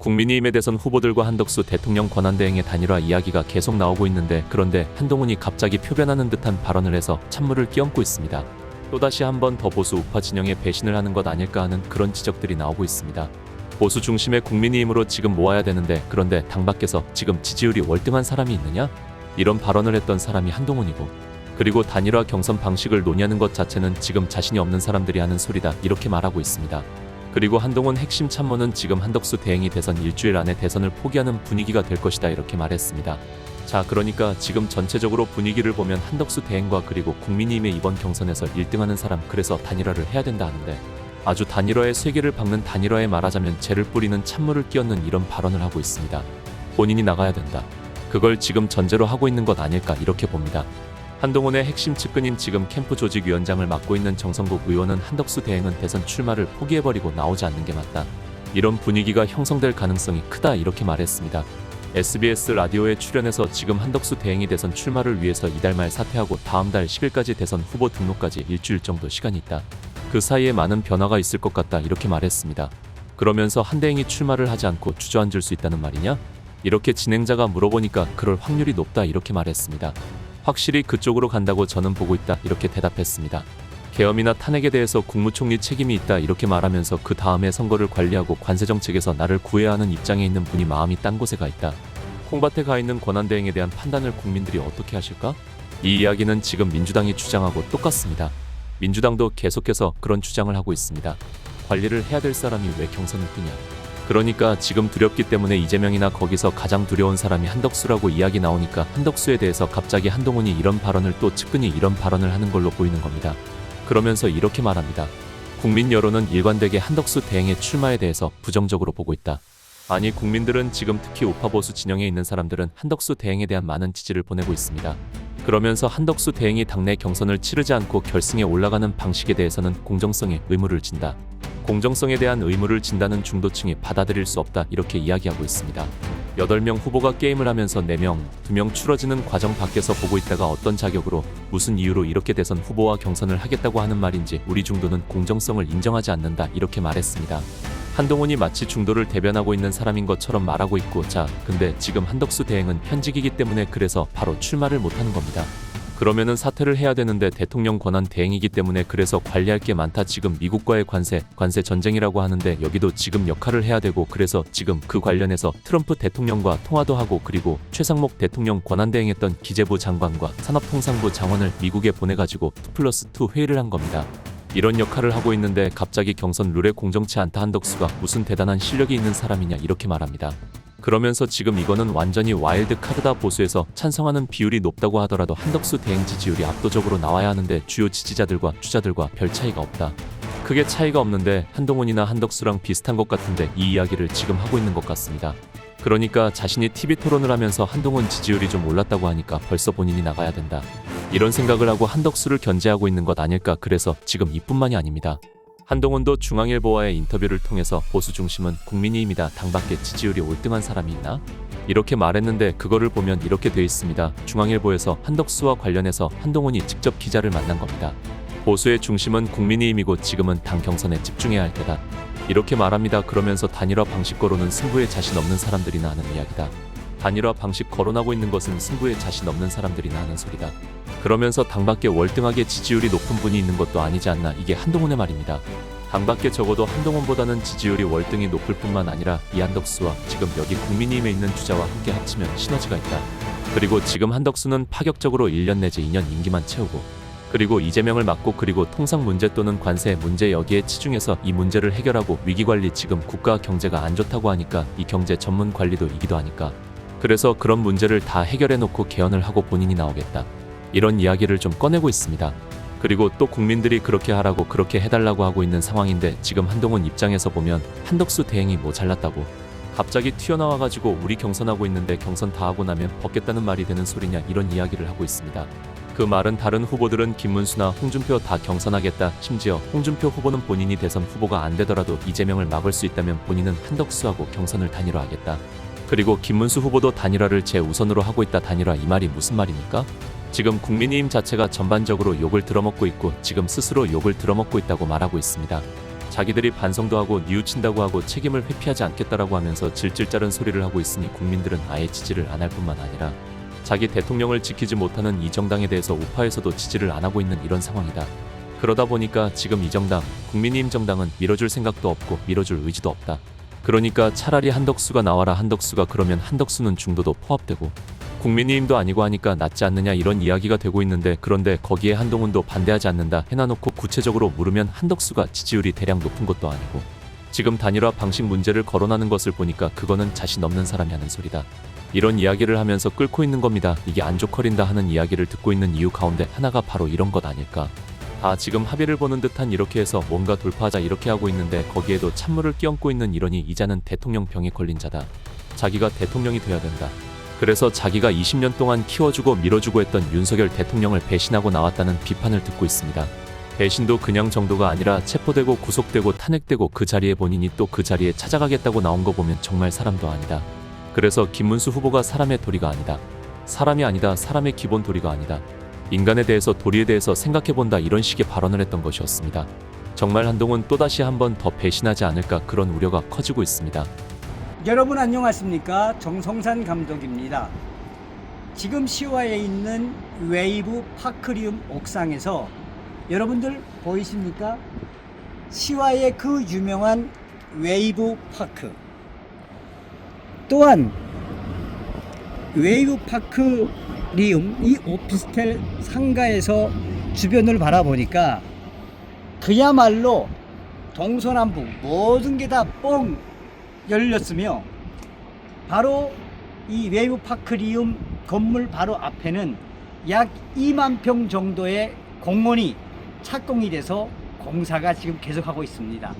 국민의힘에 대선 후보들과 한덕수 대통령 권한대행의 단일화 이야기가 계속 나오고 있는데, 그런데 한동훈이 갑자기 표변하는 듯한 발언을 해서 찬물을 끼얹고 있습니다. 또다시 한 번 더 보수 우파 진영에 배신을 하는 것 아닐까 하는 그런 지적들이 나오고 있습니다. 보수 중심의 국민의힘으로 지금 모아야 되는데, 그런데 당 밖에서 지금 지지율이 월등한 사람이 있느냐? 이런 발언을 했던 사람이 한동훈이고, 그리고 단일화 경선 방식을 논의하는 것 자체는 지금 자신이 없는 사람들이 하는 소리다, 이렇게 말하고 있습니다. 그리고 한동훈 핵심 참모는 지금 한덕수 대행이 대선 일주일 안에 대선을 포기하는 분위기가 될 것이다, 이렇게 말했습니다. 자, 그러니까 지금 전체적으로 분위기를 보면 한덕수 대행과 그리고 국민의힘의 이번 경선에서 1등하는 사람, 그래서 단일화를 해야 된다 하는데, 아주 단일화의 쇠기를 박는, 단일화에 말하자면 재를 뿌리는 찬물을 끼얹는 이런 발언을 하고 있습니다. 본인이 나가야 된다. 그걸 지금 전제로 하고 있는 것 아닐까, 이렇게 봅니다. 한동훈의 핵심 측근인 지금 캠프 조직위원장을 맡고 있는 정성국 의원은 한덕수 대행은 대선 출마를 포기해버리고 나오지 않는 게 맞다. 이런 분위기가 형성될 가능성이 크다, 이렇게 말했습니다. SBS 라디오에 출연해서 지금 한덕수 대행이 대선 출마를 위해서 이달 말 사퇴하고 다음 달 10일까지 대선 후보 등록까지 일주일 정도 시간이 있다. 그 사이에 많은 변화가 있을 것 같다, 이렇게 말했습니다. 그러면서 한 대행이 출마를 하지 않고 주저앉을 수 있다는 말이냐? 이렇게 진행자가 물어보니까 그럴 확률이 높다, 이렇게 말했습니다. 확실히 그쪽으로 간다고 저는 보고 있다, 이렇게 대답했습니다. 계엄이나 탄핵에 대해서 국무총리 책임이 있다, 이렇게 말하면서 그 다음에 선거를 관리하고 관세정책에서 나를 구해야 하는 입장에 있는 분이 마음이 딴 곳에 가 있다. 콩밭에 가 있는 권한대행에 대한 판단을 국민들이 어떻게 하실까? 이 이야기는 지금 민주당이 주장하고 똑같습니다. 민주당도 계속해서 그런 주장을 하고 있습니다. 관리를 해야 될 사람이 왜 경선을 뛰냐? 그러니까 지금 두렵기 때문에 이재명이나 거기서 가장 두려운 사람이 한덕수라고 이야기 나오니까 한덕수에 대해서 갑자기 한동훈이 이런 발언을, 또 측근이 이런 발언을 하는 걸로 보이는 겁니다. 그러면서 이렇게 말합니다. 국민 여론은 일관되게 한덕수 대행의 출마에 대해서 부정적으로 보고 있다. 아니, 국민들은 지금 특히 우파 보수 진영에 있는 사람들은 한덕수 대행에 대한 많은 지지를 보내고 있습니다. 그러면서 한덕수 대행이 당내 경선을 치르지 않고 결승에 올라가는 방식에 대해서는 공정성에 의무를 진다. 공정성에 대한 의무를 진다는 중도층이 받아들일 수 없다, 이렇게 이야기하고 있습니다. 8명 후보가 게임을 하면서 4명, 2명 추러지는 과정 밖에서 보고 있다가 어떤 자격으로, 무슨 이유로 이렇게 대선 후보와 경선을 하겠다고 하는 말인지 우리 중도는 공정성을 인정하지 않는다, 이렇게 말했습니다. 한동훈이 마치 중도를 대변하고 있는 사람인 것처럼 말하고 있고, 자, 근데 지금 한덕수 대행은 현직이기 때문에 그래서 바로 출마를 못하는 겁니다. 그러면은 사퇴를 해야 되는데 대통령 권한 대행이기 때문에 그래서 관리할 게 많다. 지금 미국과의 관세 전쟁이라고 하는데 여기도 지금 역할을 해야 되고, 그래서 지금 그 관련해서 트럼프 대통령과 통화도 하고, 그리고 최상목 대통령 권한 대행했던 기재부 장관과 산업통상부 장관을 미국에 보내가지고 2+2 회의를 한 겁니다. 이런 역할을 하고 있는데 갑자기 경선 룰에 공정치 않다, 한덕수가 무슨 대단한 실력이 있는 사람이냐, 이렇게 말합니다. 그러면서 지금 이거는 완전히 와일드 카드다. 보수에서 찬성하는 비율이 높다고 하더라도 한덕수 대행 지지율이 압도적으로 나와야 하는데 주요 지지자들과 주자들과 별 차이가 없다. 크게 차이가 없는데 한동훈이나 한덕수랑 비슷한 것 같은데 이 이야기를 지금 하고 있는 것 같습니다. 그러니까 자신이 TV 토론을 하면서 한동훈 지지율이 좀 올랐다고 하니까 벌써 본인이 나가야 된다, 이런 생각을 하고 한덕수를 견제하고 있는 것 아닐까. 그래서 지금 이뿐만이 아닙니다. 한동훈도 중앙일보와의 인터뷰를 통해서 보수 중심은 국민의힘이다, 당 밖에 지지율이 올등한 사람이 있나? 이렇게 말했는데 그거를 보면 이렇게 돼 있습니다. 중앙일보에서 한덕수와 관련해서 한동훈이 직접 기자를 만난 겁니다. 보수의 중심은 국민의힘이고 지금은 당 경선에 집중해야 할 때다, 이렇게 말합니다. 그러면서 단일화 방식거로는 승부에 자신 없는 사람들이나 하는 이야기다. 단일화 방식 거론하고 있는 것은 승부에 자신 없는 사람들이나 하는 소리다. 그러면서 당밖에 월등하게 지지율이 높은 분이 있는 것도 아니지 않나, 이게 한동훈의 말입니다. 당밖에 적어도 한동훈보다는 지지율이 월등히 높을 뿐만 아니라 이 한덕수와 지금 여기 국민의힘에 있는 주자와 함께 합치면 시너지가 있다. 그리고 지금 한덕수는 파격적으로 1년 내지 2년 임기만 채우고, 그리고 이재명을 막고, 그리고 통상 문제 또는 관세 문제 여기에 치중해서 이 문제를 해결하고, 위기관리, 지금 국가 경제가 안 좋다고 하니까 이 경제 전문 관리도 이기도 하니까, 그래서 그런 문제를 다 해결해 놓고 개헌을 하고 본인이 나오겠다, 이런 이야기를 좀 꺼내고 있습니다. 그리고 또 국민들이 그렇게 하라고, 그렇게 해달라고 하고 있는 상황인데 지금 한동훈 입장에서 보면 한덕수 대행이 뭐 잘났다고 갑자기 튀어나와가지고 우리 경선하고 있는데 경선 다 하고 나면 벗겠다는 말이 되는 소리냐, 이런 이야기를 하고 있습니다. 그 말은 다른 후보들은 김문수나 홍준표 다 경선하겠다, 심지어 홍준표 후보는 본인이 대선 후보가 안 되더라도 이재명을 막을 수 있다면 본인은 한덕수하고 경선을 단일화하겠다. 그리고 김문수 후보도 단일화를 제우선으로 하고 있다. 단일화, 이 말이 무슨 말입니까? 지금 국민의힘 자체가 전반적으로 욕을 들어먹고 있고 지금 스스로 욕을 들어먹고 있다고 말하고 있습니다. 자기들이 반성도 하고 뉘우친다고 하고 책임을 회피하지 않겠다라고 하면서 질질 짜른 소리를 하고 있으니 국민들은 아예 지지를 안 할 뿐만 아니라 자기 대통령을 지키지 못하는 이 정당에 대해서 우파에서도 지지를 안 하고 있는 이런 상황이다. 그러다 보니까 지금 이 정당, 국민의힘 정당은 밀어줄 생각도 없고 밀어줄 의지도 없다. 그러니까 차라리 한덕수가 나와라. 한덕수가 그러면 한덕수는 중도도 포함되고 국민의힘도 아니고 하니까 낫지 않느냐 이런 이야기가 되고 있는데, 그런데 거기에 한동훈도 반대하지 않는다 해놔놓고 구체적으로 물으면 한덕수가 지지율이 대량 높은 것도 아니고 지금 단일화 방식 문제를 거론하는 것을 보니까 그거는 자신 없는 사람이 하는 소리다. 이런 이야기를 하면서 끓고 있는 겁니다. 이게 안 좋거린다 하는 이야기를 듣고 있는 이유 가운데 하나가 바로 이런 것 아닐까. 다 지금 합의를 보는 듯한 이렇게 해서 뭔가 돌파하자 이렇게 하고 있는데 거기에도 찬물을 끼얹고 있는 이러니 이자는 대통령 병에 걸린 자다. 자기가 대통령이 돼야 된다. 그래서 자기가 20년 동안 키워주고 밀어주고 했던 윤석열 대통령을 배신하고 나왔다는 비판을 듣고 있습니다. 배신도 그냥 정도가 아니라 체포되고 구속되고 탄핵되고 그 자리에 본인이 또 그 자리에 찾아가겠다고 나온 거 보면 정말 사람도 아니다. 그래서 김문수 후보가 사람의 도리가 아니다. 사람이 아니다. 사람의 기본 도리가 아니다. 인간에 대해서 도리에 대해서 생각해본다 이런 식의 발언을 했던 것이었습니다. 정말 한동훈 또다시 한 번 더 배신하지 않을까 그런 우려가 커지고 있습니다. 여러분 안녕하십니까? 정성산 감독입니다. 지금 시와에 있는 웨이브 파크리움 옥상에서 여러분들 보이십니까? 시와의 그 유명한 웨이브 파크, 또한 웨이브 파크리움 이 오피스텔 상가에서 주변을 바라보니까 그야말로 동서남북 모든 게 다 뻥 열렸으며, 바로 이 웨이브 파크리움 건물 바로 앞에는 약 2만 평 정도의 공원이 착공이 돼서 공사가 지금 계속하고 있습니다.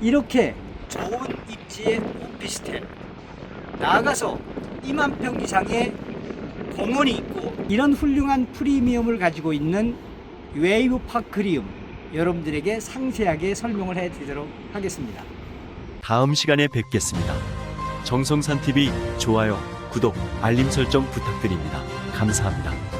이렇게 좋은 입지의 오피스텔, 나아가서 2만 평 이상의 공원이 있고 이런 훌륭한 프리미엄을 가지고 있는 웨이브 파크리움, 여러분들에게 상세하게 설명을 해드리도록 하겠습니다. 다음 시간에 뵙겠습니다. 정성산 TV 좋아요, 구독, 알림 설정 부탁드립니다. 감사합니다.